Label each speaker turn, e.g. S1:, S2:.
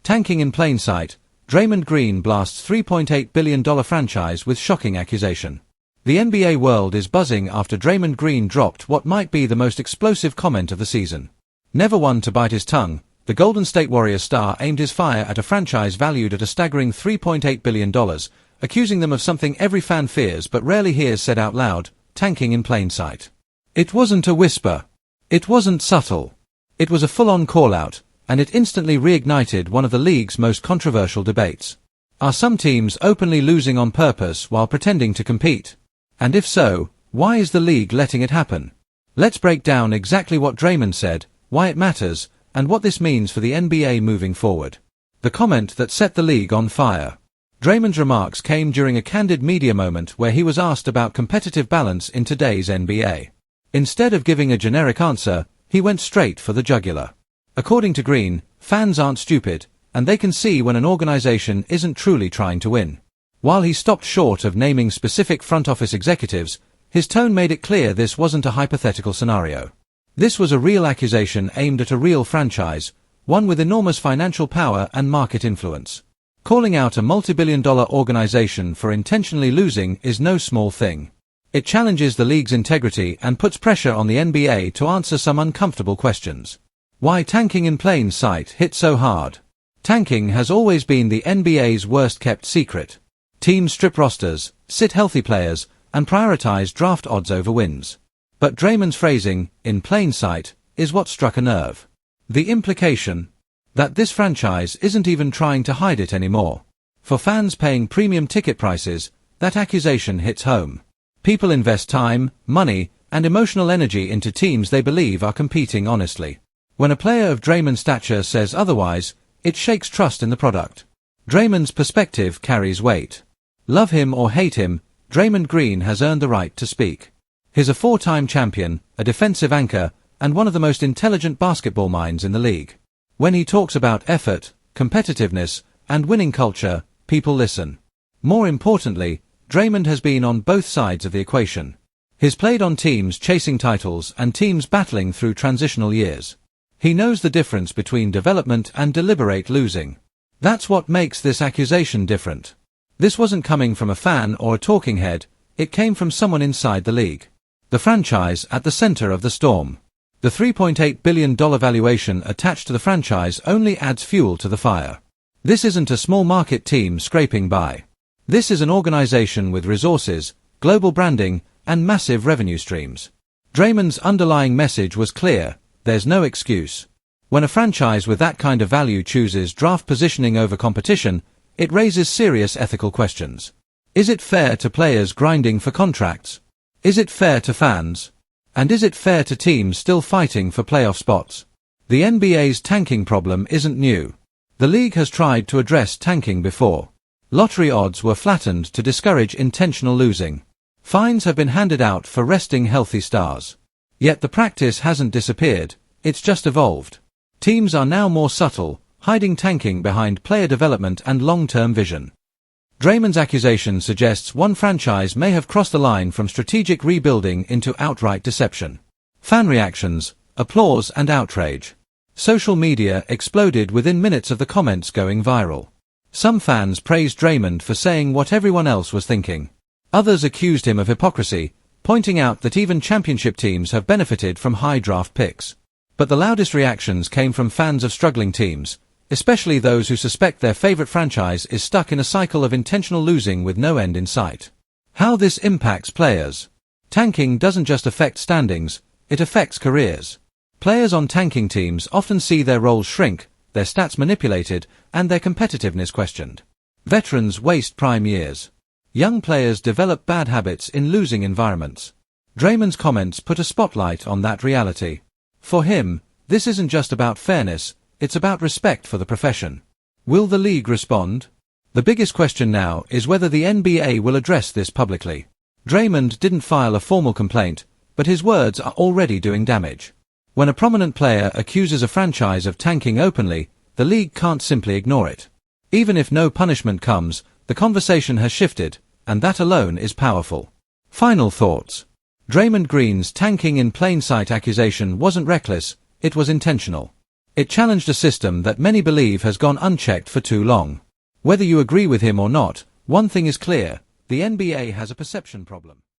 S1: Tanking in plain sight, Draymond Green blasts $3.8 billion franchise with shocking accusation. The NBA world is buzzing after Draymond Green dropped what might be the most explosive comment of the season. Never one to bite his tongue, the Golden State Warriors star aimed his fire at a franchise valued at a staggering $3.8 billion, accusing them of something every fan fears but rarely hears said out loud: tanking in plain sight. It wasn't a whisper. It wasn't subtle. It was a full-on call-out, and it instantly reignited one of the league's most controversial debates. Are some teams openly losing on purpose while pretending to compete? And if so, why is the league letting it happen? Let's break down exactly what Draymond said, why it matters, and what this means for the NBA moving forward. The comment that set the league on fire. Draymond's remarks came during a candid media moment where he was asked about competitive balance in today's NBA. Instead of giving a generic answer, he went straight for the jugular. According to Green, fans aren't stupid, and they can see when an organization isn't truly trying to win. While he stopped short of naming specific front office executives, his tone made it clear this wasn't a hypothetical scenario. This was a real accusation aimed at a real franchise, one with enormous financial power and market influence. Calling out a multi-billion-dollar organization for intentionally losing is no small thing. It challenges the league's integrity and puts pressure on the NBA to answer some uncomfortable questions. Why tanking in plain sight hit so hard? Tanking has always been the NBA's worst-kept secret. Teams strip rosters, sit healthy players, and prioritize draft odds over wins. But Draymond's phrasing, in plain sight, is what struck a nerve. The implication that this franchise isn't even trying to hide it anymore. For fans paying premium ticket prices, that accusation hits home. People invest time, money, and emotional energy into teams they believe are competing honestly. When a player of Draymond's stature says otherwise, it shakes trust in the product. Draymond's perspective carries weight. Love him or hate him, Draymond Green has earned the right to speak. He's a four-time champion, a defensive anchor, and one of the most intelligent basketball minds in the league. When he talks about effort, competitiveness, and winning culture, people listen. More importantly, Draymond has been on both sides of the equation. He's played on teams chasing titles and teams battling through transitional years. He knows the difference between development and deliberate losing. That's what makes this accusation different. This wasn't coming from a fan or a talking head, it came from someone inside the league. The franchise at the center of the storm. The $3.8 billion valuation attached to the franchise only adds fuel to the fire. This isn't a small market team scraping by. This is an organization with resources, global branding, and massive revenue streams. Draymond's underlying message was clear: there's no excuse. When a franchise with that kind of value chooses draft positioning over competition, it raises serious ethical questions. Is it fair to players grinding for contracts? Is it fair to fans? And is it fair to teams still fighting for playoff spots? The NBA's tanking problem isn't new. The league has tried to address tanking before. Lottery odds were flattened to discourage intentional losing. Fines have been handed out for resting healthy stars. Yet the practice hasn't disappeared, it's just evolved. Teams are now more subtle, hiding tanking behind player development and long-term vision. Draymond's accusation suggests one franchise may have crossed the line from strategic rebuilding into outright deception. Fan reactions, applause and outrage. Social media exploded within minutes of the comments going viral. Some fans praised Draymond for saying what everyone else was thinking. Others accused him of hypocrisy, pointing out that even championship teams have benefited from high draft picks. But the loudest reactions came from fans of struggling teams, especially those who suspect their favorite franchise is stuck in a cycle of intentional losing with no end in sight. How this impacts players. Tanking doesn't just affect standings, it affects careers. Players on tanking teams often see their roles shrink, their stats manipulated, and their competitiveness questioned. Veterans waste prime years. Young players develop bad habits in losing environments. Draymond's comments put a spotlight on that reality. For him, this isn't just about fairness, it's about respect for the profession. Will the league respond? The biggest question now is whether the NBA will address this publicly. Draymond didn't file a formal complaint, but his words are already doing damage. When a prominent player accuses a franchise of tanking openly, the league can't simply ignore it. Even if no punishment comes, the conversation has shifted, and that alone is powerful. Final thoughts. Draymond Green's tanking in plain sight accusation wasn't reckless, it was intentional. It challenged a system that many believe has gone unchecked for too long. Whether you agree with him or not, one thing is clear: the NBA has a perception problem.